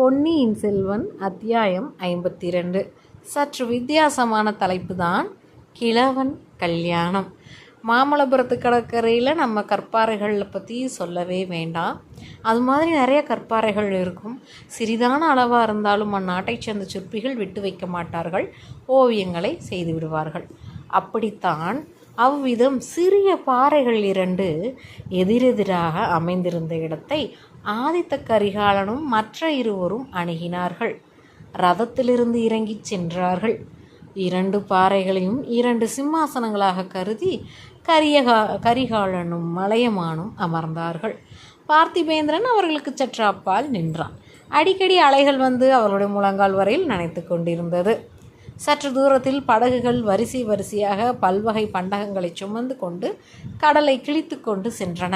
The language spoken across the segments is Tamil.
பொன்னியின் செல்வன் அத்தியாயம் 52. சற்று வித்தியாசமான தலைப்பு தான் கிழவன் கல்யாணம். மாமல்லபுரத்து கடற்கரையில் நம்ம கற்பாறைகளை பற்றி சொல்லவே வேண்டாம். அது மாதிரி நிறைய கற்பாறைகள் இருக்கும். சிறிதான அளவாக இருந்தாலும் அந்நாட்டை சேர்ந்த சிற்பிகள் விட்டு வைக்க மாட்டார்கள், ஓவியங்களை செய்து விடுவார்கள். அப்படித்தான் அவ்விதம் சிறிய பாறைகள் 2 எதிரெதிராக அமைந்திருந்த இடத்தை ஆதித்த கரிகாலனும் மற்ற இருவரும் அணுகினார்கள். ரதத்திலிருந்து இறங்கி சென்றார்கள். 2 பாறைகளையும் 2 சிம்மாசனங்களாக கருதி கரிகாலனும் மலையமானும் அமர்ந்தார்கள். பார்த்திபேந்திரன் அவர்களுக்கு சற்று அப்பால் நின்றான். அடிக்கடி அலைகள் வந்து அவர்களுடைய முழங்கால் வரையில் நனைத்து கொண்டிருந்தது. சற்று தூரத்தில் படகுகள் வரிசை வரிசையாக பல்வகை பண்டகங்களை சுமந்து கொண்டு கடலை கிழித்து கொண்டு சென்றன.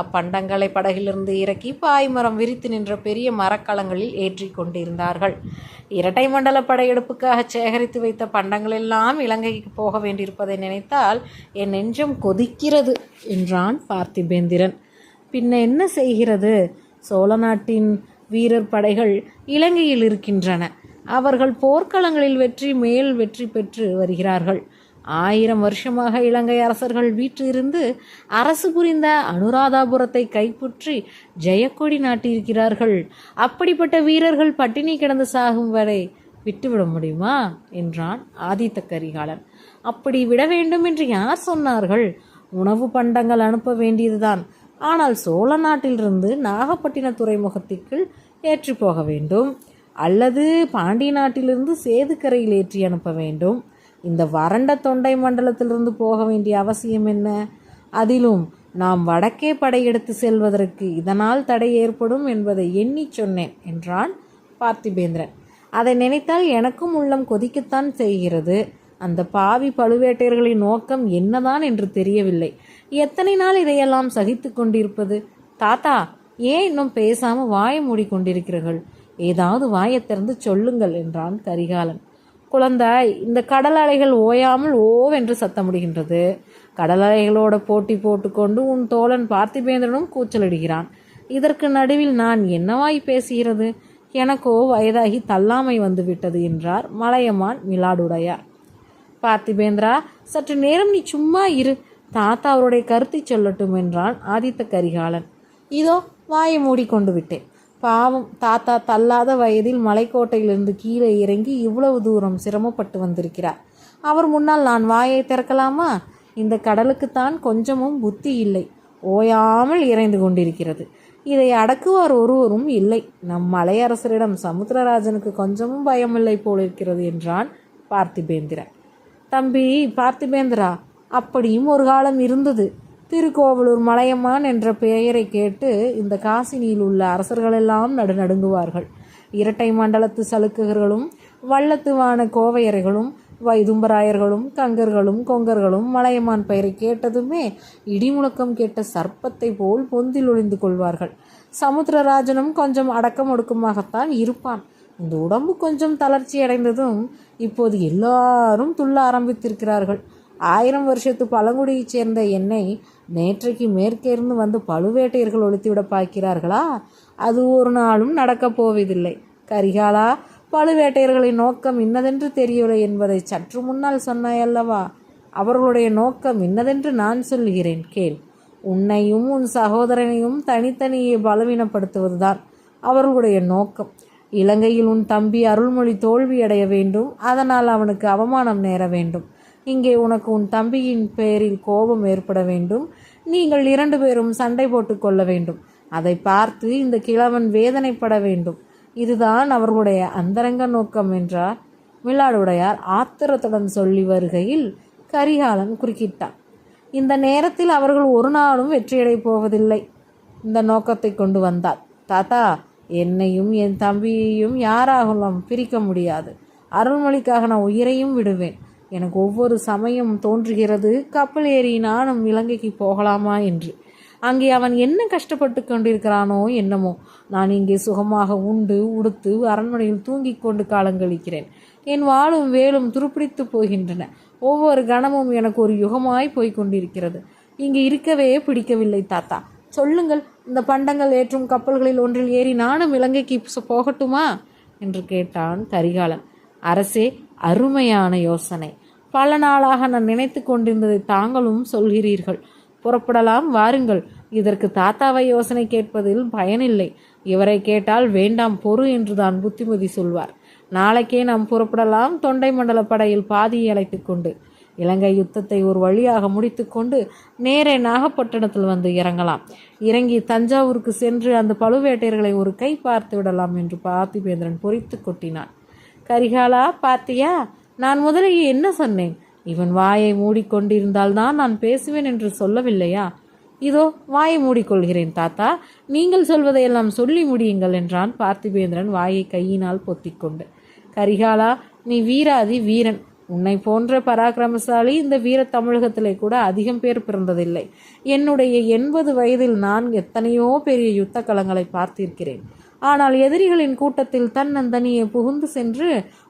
அப்பண்டங்களை படகிலிருந்து இறக்கி பாய்மரம் விரித்து நின்ற பெரிய மரக்கலங்களில் ஏற்றி கொண்டிருந்தார்கள். இரட்டை மண்டல படையெடுப்புக்காக சேகரித்து வைத்த பண்டங்களெல்லாம் இலங்கைக்கு போக வேண்டியிருப்பதை நினைத்தால் என் நெஞ்சம் கொதிக்கிறது என்றான் பார்த்திபேந்திரன். பின்ன என்ன செய்கிறது? சோழ நாட்டின் வீரர் படைகள் இலங்கையில் இருக்கின்றன. அவர்கள் போர்க்களங்களில் வெற்றி மேல் வெற்றி பெற்று வருகிறார்கள். 1000 வருஷமாக இலங்கை அரசர்கள் வீற்றிருந்து அரசு புரிந்த அனுராதாபுரத்தை கைப்பற்றி ஜெயக்கொடி நாட்டியிருக்கிறார்கள். அப்படிப்பட்ட வீரர்கள் பட்டினி கிடந்து சாகும் வரை விட்டுவிட முடியுமா என்றான் ஆதித்த கரிகாலன். அப்படி விட வேண்டும் என்று யார் சொன்னார்கள்? உணவு பண்டங்கள் அனுப்ப வேண்டியதுதான். ஆனால் சோழ நாட்டிலிருந்து நாகப்பட்டின துறைமுகத்திற்கு ஏற்றி போக வேண்டும், அல்லது பாண்டிய நாட்டிலிருந்து சேதுக்கரையில் ஏற்றி அனுப்ப வேண்டும். இந்த வறண்ட தொண்டை மண்டலத்திலிருந்து போக வேண்டிய அவசியம் என்ன? அதிலும் நாம் வடக்கே படையெடுத்து செல்வதற்கு இதனால் தடை ஏற்படும் என்பதை எண்ணி சொன்னேன் என்றான் பார்த்திபேந்திரன். அதை நினைத்தால் எனக்கும் உள்ளம் கொதிக்கத்தான் செய்கிறது. அந்த பாவி பழுவேட்டையர்களின் நோக்கம் என்னதான் என்று தெரியவில்லை. எத்தனை நாள் இதையெல்லாம் சகித்து கொண்டிருப்பது? தாத்தா, ஏன் இன்னும் பேசாமல் வாயை மூடிக்கொண்டிருக்கிறீர்கள்? ஏதாவது வாயை திறந்து சொல்லுங்கள் என்றான் கரிகாலன். குழந்தாய், இந்த கடல் அலைகள் ஓயாமல் ஓவென்று சத்தமிடுகின்றது. கடல் அலைகளோட போட்டி போட்டுக்கொண்டு உன் தோழன் பார்த்திபேந்திரனும் கூச்சலிடுகிறான். இதற்கு நடுவில் நான் என்னவாய் பேசுகிறது? எனக்கோ வயதாகி தள்ளாமை வந்துவிட்டது என்றார் மலையமான் மிலாடுடையார். பார்த்திபேந்திரா, சற்று நேரம் நீ சும்மா இரு, தாத்தா அவருடைய கருத்தை சொல்லட்டும் என்றான் ஆதித்த கரிகாலன். இதோ வாயை மூடிக்கொண்டு விட்டேன். பாவம் தாத்தா தள்ளாத வயதில் மலைக்கோட்டையிலிருந்து கீழே இறங்கி இவ்வளவு தூரம் சிரமப்பட்டு வந்திருக்கிறார். அவர் முன்னால் நான் வாயை திறக்கலாமா? இந்த கடலுக்குத்தான் கொஞ்சமும் புத்தி இல்லை, ஓயாமல் இறைந்து கொண்டிருக்கிறது. இதை அடக்குவார் ஒருவரும் இல்லை. நம் மலையரசரிடம் சமுத்திரராஜனுக்கு கொஞ்சமும் பயமில்லை போலிருக்கிறது என்றான் பார்த்திபேந்திரன். தம்பி பார்த்திபேந்திரா, அப்படியும் ஒரு காலம் இருந்தது. திருக்கோவலூர் மலையமான் என்ற பெயரை கேட்டு இந்த காசினியில் உள்ள அரசர்களெல்லாம் நடுநடுங்குவார்கள். இரட்டை மண்டலத்து சலுக்கர்களும் வள்ளத்துவான கோவையர்களும் வைதும்பராயர்களும் கங்கர்களும் கொங்கர்களும் மலையமான் பெயரை கேட்டதுமே இடிமுழக்கம் கேட்ட சர்ப்பத்தை போல் பொந்தில் ஒளிந்து கொள்வார்கள். சமுத்திரராஜனும் கொஞ்சம் அடக்கம் ஒடுக்கமாகத்தான் இருப்பான். இந்த உடம்பு கொஞ்சம் தளர்ச்சி அடைந்ததும் இப்போது எல்லாரும் துள்ள ஆரம்பித்திருக்கிறார்கள். 1000 வருஷத்து பழங்குடியைச் சேர்ந்த என்னை நேற்றைக்கு மேற்கேர்ந்து வந்து பழுவேட்டையர்கள் ஒழித்துவிட பார்க்கிறார்களா? அது ஒரு நாளும் நடக்கப் போவதில்லை. கரிகாலா, பழுவேட்டையர்களின் நோக்கம் இன்னதென்று தெரியவில்லை என்பதை சற்று முன்னால் சொன்னாயல்லவா? அவர்களுடைய நோக்கம் இன்னதென்று நான் சொல்லுகிறேன், கேள். உன்னையும் உன் சகோதரனையும் தனித்தனியே பலவீனப்படுத்துவதுதான் அவர்களுடைய நோக்கம். இலங்கையில் உன் தம்பி அருள்மொழி தோல்வியடைய வேண்டும், அதனால் அவனுக்கு அவமானம் நேர வேண்டும். இங்கே உனக்கு உன் தம்பியின் பேரில் கோபம் ஏற்பட வேண்டும். நீங்கள் 2 பேரும் சண்டை போட்டு கொள்ள வேண்டும். அதை பார்த்து இந்த கிழவன் வேதனைப்பட வேண்டும். இதுதான் அவர்களுடைய அந்தரங்க நோக்கம் என்றார் மிலாடுடையார் ஆத்திரத்துடன் சொல்லி வருகையில் கரிகாலன் குறுக்கிட்டான். இந்த நேரத்தில் அவர்கள் ஒரு நாளும் வெற்றியடை போவதில்லை. இந்த நோக்கத்தை கொண்டு வந்தார். தாத்தா, என்னையும் என் தம்பியையும் யாராகலாம் பிரிக்க முடியாது. அருள்மொழிக்காக நான் உயிரையும் விடுவேன். எனக்கு ஒவ்வொரு சமயம் தோன்றுகிறது, கப்பல் ஏறி நானும் இலங்கைக்கு போகலாமா என்று. அங்கே அவன் என்ன கஷ்டப்பட்டு கொண்டிருக்கிறானோ என்னமோ. நான் இங்கே சுகமாக உண்டு உடுத்து அரண்மனையில் தூங்கிக் கொண்டு காலங்கழிக்கிறேன். என் வாளும் வேலும் துருப்பிடித்து போகின்றன. ஒவ்வொரு கணமும் எனக்கு ஒரு யுகமாய் போய்கொண்டிருக்கிறது. இங்கே இருக்கவே பிடிக்கவில்லை தாத்தா. சொல்லுங்கள், இந்த பண்டங்கள் ஏற்றும் கப்பல்களில் ஒன்றில் ஏறி நானும் இலங்கைக்கு போகட்டுமா என்று கேட்டான் கரிகாலன். அரசே, அருமையான யோசனை. பல நாளாக நான் நினைத்து கொண்டிருந்ததை தாங்களும் சொல்கிறீர்கள். புறப்படலாம், வாருங்கள். இதற்கு தாத்தாவை யோசனை கேட்பதில் பயனில்லை. இவரை கேட்டால் வேண்டாம், பொறு என்றுதான் புத்திமதி சொல்வார். நாளைக்கே நாம் புறப்படலாம். தொண்டை மண்டல படையில் பாதியை அழைத்து கொண்டு இலங்கை யுத்தத்தை ஒரு வழியாக முடித்து கொண்டு நேரே நாகப்பட்டினத்தில் வந்து இறங்கலாம். இறங்கி தஞ்சாவூருக்கு சென்று அந்த பழுவேட்டையர்களை ஒரு கை பார்த்து விடலாம் என்று பார்த்திபேந்திரன் பொறித்து கொட்டினான். கரிகாலா, பார்த்தியா, நான் முதலில் என்ன சொன்னேன்? இவன் வாயை மூடிக்கொண்டிருந்தால்தான் நான் பேசுவேன் என்று சொல்லவில்லையா? இதோ வாயை மூடிக்கொள்கிறேன் தாத்தா, நீங்கள் சொல்வதையெல்லாம் சொல்லி முடியுங்கள் என்றான் பார்த்திபேந்திரன் வாயை கையினால் பொத்திக்கொண்டு. கரிகாலா, நீ வீராதி வீரன். உன்னை போன்ற பராக்கிரமசாலி இந்த வீர தமிழகத்திலே கூட அதிகம் பேர் பிறந்ததில்லை. என்னுடைய 80 வயதில் நான் எத்தனையோ பெரிய யுத்த களங்களை பார்த்திருக்கிறேன். ஆனால் எதிரிகளின் கூட்டத்தில் தன்னந்தனியே புகுந்து சென்று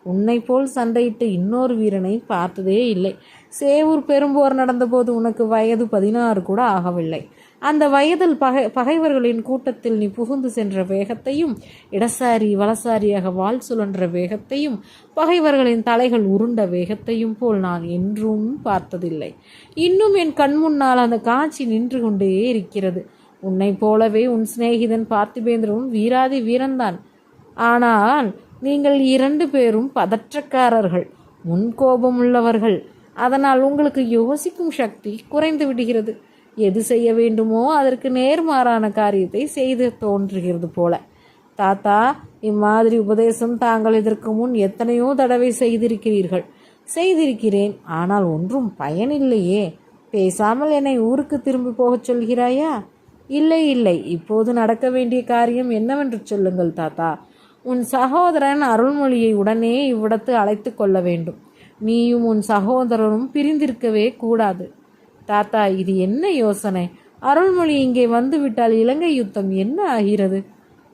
உன்னை போல் சண்டையிட்டு இன்னொரு வீரனை பார்த்ததே இல்லை. சேவூர் பெரும்போர் நடந்தபோது உனக்கு வயது 16 கூட ஆகவில்லை. அந்த வயதில் பகைவர்களின் கூட்டத்தில் நீ புகுந்து சென்ற வேகத்தையும், இடசாரி வலசாரியாக வாள் சுழன்ற வேகத்தையும், பகைவர்களின் தலைகள் உருண்ட வேகத்தையும் போல் நான் என்றும் பார்த்ததில்லை. இன்னும் என் கண் முன்னால் அந்த காட்சி நின்று கொண்டே இருக்கிறது. உன்னை போலவே உன் சிநேகிதன் பார்த்திபேந்திரனும் வீராதி வீரன்தான். ஆனால் நீங்கள் 2 பேரும் பதற்றக்காரர்கள், முன்கோபம் உள்ளவர்கள். அதனால் உங்களுக்கு யோசிக்கும் சக்தி குறைந்து விடுகிறது. எது செய்ய வேண்டுமோ அதற்கு நேர்மாறான காரியத்தை செய்து தோன்றுகிறது போல. தாத்தா, இம்மாதிரி உபதேசம் தாங்கள் இதற்கு முன் எத்தனையோ தடவை செய்திருக்கிறீர்கள். செய்திருக்கிறேன், ஆனால் ஒன்றும் பயனில்லையே. பேசாமல் என்னை ஊருக்கு திரும்பி போகச் சொல்கிறாயா? இல்லை இல்லை, இப்போது நடக்க வேண்டிய காரியம் என்னவென்று சொல்லுங்கள் தாத்தா. உன் சகோதரன் அருள்மொழியை உடனே இவ்விடத்து அழைத்து கொள்ள வேண்டும். நீயும் உன் சகோதரனும் பிரிந்திருக்கவே கூடாது. தாத்தா, இது என்ன யோசனை? அருள்மொழி இங்கே வந்துவிட்டால் இலங்கை யுத்தம் என்ன ஆகிறது?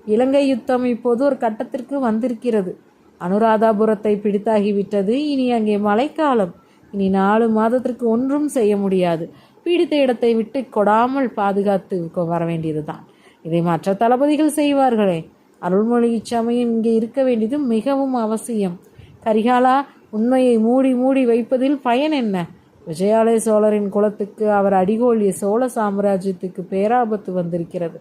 இலங்கை யுத்தம் இப்போது ஒரு கட்டத்திற்கு வந்திருக்கிறது. அனுராதாபுரத்தை பிடித்தாகிவிட்டது. இனி அங்கே மழைக்காலம். இனி 4 மாதத்திற்கு ஒன்றும் செய்ய முடியாது. பிடித்த இடத்தை விட்டு கொடாமல் பாதுகாத்து வர வேண்டியதுதான். இதை மற்ற தளபதிகள் செய்வார்களே. அருள்மொழி இச்சமயம் இங்கே இருக்க வேண்டியது மிகவும் அவசியம். கரிகாலா, உண்மையை மூடி மூடி வைப்பதில் பயன் என்ன? விஜயாலய சோழரின் குலத்துக்கு, அவர் அடிகோலிய சோழ சாம்ராஜ்யத்துக்கு பேராபத்து வந்திருக்கிறது.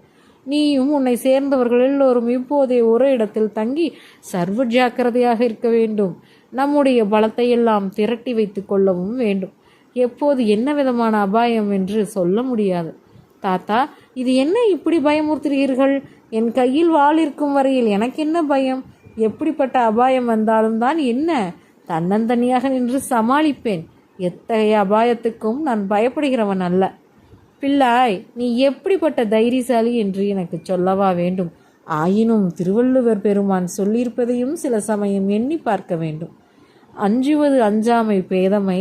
நீயும் உன்னை சேர்ந்தவர்கள் எல்லோரும் இப்போதே ஒரு இடத்தில் தங்கி சர்வ ஜாக்கிரதையாக இருக்க வேண்டும். நம்முடைய பலத்தை எல்லாம் திரட்டி வைத்து கொள்ளவும் வேண்டும். எப்போது என்ன விதமான அபாயம் என்று சொல்ல முடியாது. தாத்தா, இது என்ன இப்படி பயமுறுத்துகிறீர்கள்? என் கையில் வாள் இருக்கும் வரையில் எனக்கு என்ன பயம்? எப்படிப்பட்ட அபாயம் வந்தாலும் தான் என்ன, தன்னந்தனியாக நின்று சமாளிப்பேன். எத்தகைய அபாயத்துக்கும் நான் பயப்படுகிறவன் அல்ல. பிள்ளாய், நீ எப்படிப்பட்ட தைரியசாலி என்று எனக்கு சொல்லவா வேண்டும்? ஆயினும் திருவள்ளுவர் பெருமான் சொல்லியிருப்பதையும் சில சமயம் எண்ணி பார்க்க வேண்டும். அஞ்சுவது அஞ்சாமை பேதமை,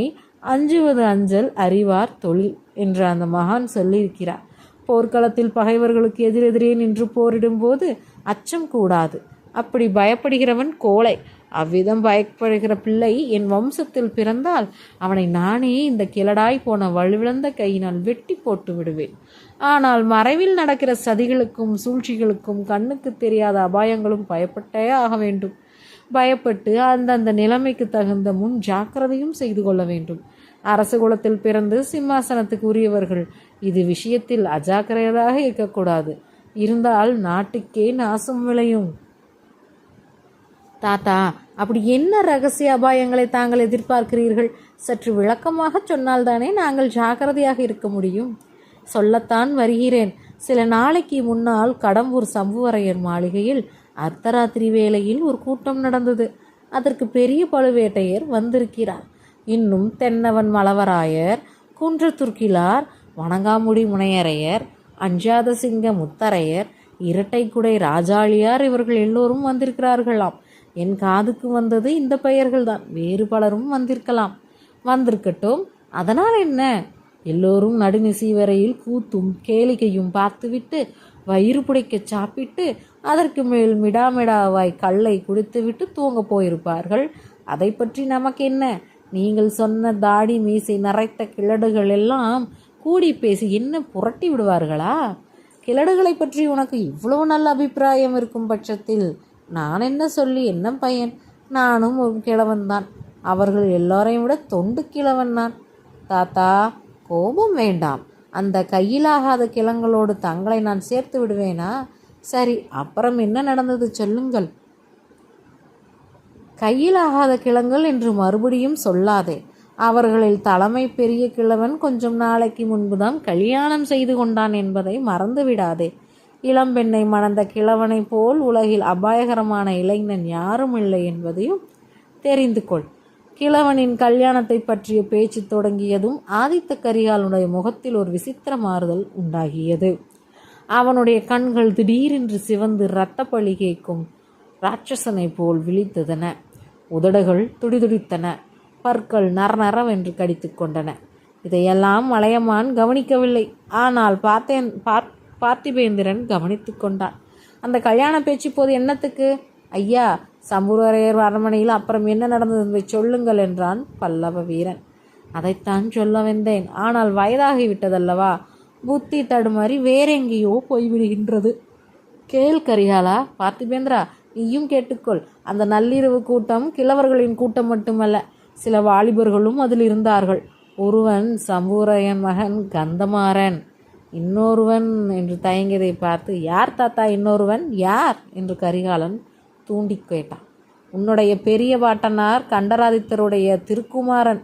அஞ்சுவது அஞ்சல் அறிவார் தொழில் என்று அந்த மகான் சொல்லியிருக்கிறார். போர்க்களத்தில் பகைவர்களுக்கு எதிரெதிரே நின்று போரிடும் போது அச்சம் கூடாது. அப்படி பயப்படுகிறவன் கோழை. அவ்விதம் பயப்படுகிற பிள்ளை என் வம்சத்தில் பிறந்தால் அவனை நானே இந்த கிழடாய் போன வலுவிழந்த கையினால் வெட்டி போட்டு விடுவேன். ஆனால் மறைவில் நடக்கிற சதிகளுக்கும் சூழ்ச்சிகளுக்கும் கண்ணுக்கு தெரியாத அபாயங்களும் பயப்பட்டே ஆக வேண்டும். பயப்பட்டு அந்தந்த நிலைமைக்கு தகுந்த முன் ஜாக்கிரதையும் செய்து கொள்ள வேண்டும். அரச குலத்தில் பிறந்து சிம்மாசனத்துக்கு உரியவர்கள் இது விஷயத்தில் அஜாக்கிரதையாக இருக்கக்கூடாது. இருந்தால் நாட்டுக்கே நாசம் விளையும். தாத்தா, அப்படி என்ன ரகசிய அபாயங்களை தாங்கள் எதிர்பார்க்கிறீர்கள்? சற்று விளக்கமாக சொன்னால்தானே நாங்கள் ஜாக்கிரதையாக இருக்க முடியும். சொல்லத்தான் வருகிறேன். சில நாளைக்கு முன்னால் கடம்பூர் சம்புவரையர் மாளிகையில் அர்த்தராத்திரி வேளையில் ஒரு கூட்டம் நடந்தது. அதற்கு பெரிய பழுவேட்டையர் வந்திருக்கிறார். இன்னும் தென்னவன் மலவராயர், குன்றத்துர்க்கிலார், வணங்காமுடி முனையரையர், அஞ்சாத சிங்க முத்தரையர், இரட்டைக்குடை ராஜாளியார் இவர்கள் எல்லோரும் வந்திருக்கிறார்களாம். என் காதுக்கு வந்தது இந்த பெயர்கள்தான். வேறு பலரும் வந்திருக்கலாம். வந்திருக்கட்டும், அதனால் என்ன? எல்லோரும் நடுநிசி வரையில் கூத்தும் கேளிக்கையும் பார்த்துவிட்டு வயிறு புடைக்க சாப்பிட்டு அதற்கு மேல் மிடாமிடாவாய் கல்லை குடித்துவிட்டு தூங்க போயிருப்பார்கள். அதை பற்றி நமக்கு என்ன? நீங்கள் சொன்ன தாடி மீசை நரைத்த கிழடுகள் எல்லாம் கூடி பேசி என்ன புரட்டி விடுவார்களா? கிழடுகளை பற்றி உனக்கு இவ்வளவு நல்ல அபிப்பிராயம் இருக்கும் பட்சத்தில் நான் என்ன சொல்லி என்ன பயன்? நானும் ஒரு கிழவன்தான். அவர்கள் எல்லாரையும் விட தொண்டு கிழவன் நான். தாத்தா, கோபம் வேண்டாம். அந்த கையிலாகாத கிழங்களோடு தங்களை நான் சேர்த்து விடுவேனா? சரி, அப்புறம் என்ன நடந்தது சொல்லுங்கள். கையிலாகாத கிழங்கள் என்று மறுபடியும் சொல்லாதே. அவர்களில் தலைமை பெரிய கிழவன் கொஞ்சம் நாளைக்கு முன்புதான் கல்யாணம் செய்து கொண்டான் என்பதை மறந்து விடாதே. இளம்பெண்ணை மணந்த கிழவனை போல் உலகில் அபாயகரமான இளைஞன் யாரும் இல்லை என்பதையும் தெரிந்து கொள். கிழவனின் கல்யாணத்தை பற்றிய பேச்சு தொடங்கியதும் ஆதித்த கரிகாலனுடைய முகத்தில் ஒரு விசித்திர மாறுதல் உண்டாகியது. அவனுடைய கண்கள் திடீரென்று சிவந்து இரத்தப்பழி கேட்கும் இராட்சசனை போல் விழித்ததன. உதடுகள் துடிதுடித்தன. பற்கள் நரநரவென்று கடித்து கொண்டன. இதையெல்லாம் மலையமான் கவனிக்கவில்லை. ஆனால் பார்த்திபேந்திரன் கவனித்து கொண்டான். அந்த கல்யாண பேச்சு போது என்னத்துக்கு? ஐயா, சம்புவரையர் அரண்மனையில் அப்புறம் என்ன நடந்தது என்பதை சொல்லுங்கள் என்றான் பல்லவ வீரன். அதைத்தான் சொல்ல வந்தேன். ஆனால் வயதாகிவிட்டதல்லவா, புத்தி தடுமாறி வேறெங்கேயோ போய்விடுகின்றது. கேள் கரிகாலா, பார்த்திபேந்திரா, நீயும் கேட்டுக்கொள். அந்த நள்ளிரவு கூட்டம் கிழவர்களின் கூட்டம் மட்டுமல்ல, சில வாலிபர்களும் அதில் இருந்தார்கள். ஒருவன் சம்புவரையன் மகன் கந்தமாறன், இன்னொருவன் என்று தயங்கியதை பார்த்து, யார் தாத்தா இன்னொருவன்? யார் என்று கரிகாலன் தூண்டி கேட்டான். உன்னுடைய பெரிய பாட்டனார் கண்டராதித்தருடைய திருக்குமாரன்,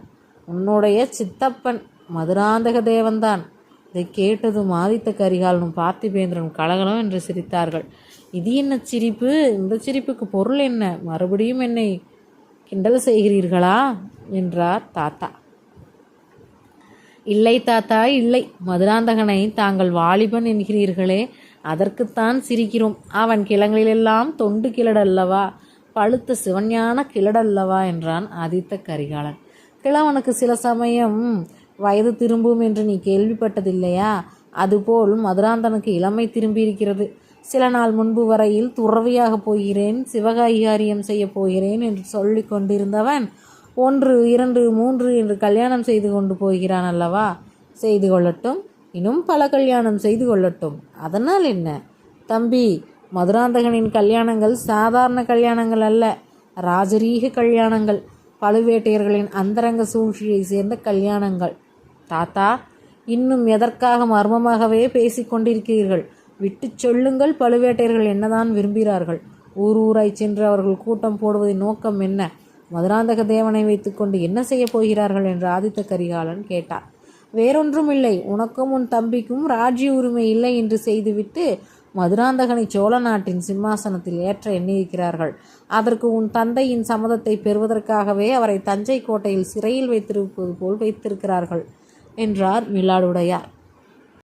உன்னுடைய சித்தப்பன் மதுராந்தக தேவன்தான். இதை கேட்டதும் ஆதித்த கரிகாலனும் பார்த்திபேந்திரன் கலகலம் என்று சிரித்தார்கள். இது என்ன சிரிப்பு? இந்த சிரிப்புக்கு பொருள் என்ன? மறுபடியும் என்னை கிண்டல் செய்கிறீர்களா என்றார் தாத்தா. இல்லை தாத்தா, இல்லை. மதுராந்தகனை தாங்கள் வாலிபன் என்கிறீர்களே, அதற்குத்தான் சிரிக்கிறோம். அவன் கிழங்களிலெல்லாம் தொண்டு கிழடல்லவா, பழுத்த சிவஞான கிழடல்லவா என்றான் ஆதித்த கரிகாலன். கிழவனுக்கு சில சமயம் வயது திரும்பும் என்று நீ கேள்விப்பட்டதில்லையா? அதுபோல் மதுராந்தகனுக்கு இளமை திரும்பியிருக்கிறது. சில நாள் முன்பு வரையில் துறவியாக போகிறேன், சிவகாரியம் செய்ய போகிறேன் என்று சொல்லி கொண்டிருந்தவன் 1, 2, 3 என்று கல்யாணம் செய்து கொண்டு போகிறான் அல்லவா? செய்து கொள்ளட்டும், இன்னும் பல கல்யாணம் செய்து கொள்ளட்டும். அதனால் என்ன தம்பி? மதுராந்தகனின் கல்யாணங்கள் சாதாரண கல்யாணங்கள் அல்ல, ராஜரீக கல்யாணங்கள், பழுவேட்டையர்களின் அந்தரங்க சூழ்ச்சியை சேர்ந்த கல்யாணங்கள். தாத்தா, இன்னும் எதற்காக மர்மமாகவே பேசிக்கொண்டிருக்கிறீர்கள்? விட்டு சொல்லுங்கள். பழுவேட்டையர்கள் என்னதான் விரும்புகிறார்கள்? ஊராய் சென்று அவர்கள் கூட்டம் போடுவதின் நோக்கம் என்ன? மதுராந்தக தேவனை வைத்துக்கொண்டு என்ன செய்ய போகிறார்கள் என்று ஆதித்த கரிகாலன் கேட்டார். வேறொன்றும் இல்லை, உனக்கும் உன் தம்பிக்கும் ராஜ்ய உரிமை இல்லை என்று செய்துவிட்டு மதுராந்தகனை சோழ நாட்டின் சிம்மாசனத்தில் ஏற்ற எண்ணியிருக்கிறார்கள். அதற்கு உன் தந்தையின் சம்மதத்தை பெறுவதற்காகவே அவரை தஞ்சை கோட்டையில் சிறையில் வைத்திருப்பது போல் வைத்திருக்கிறார்கள் என்றார் மிலாடுடையார்.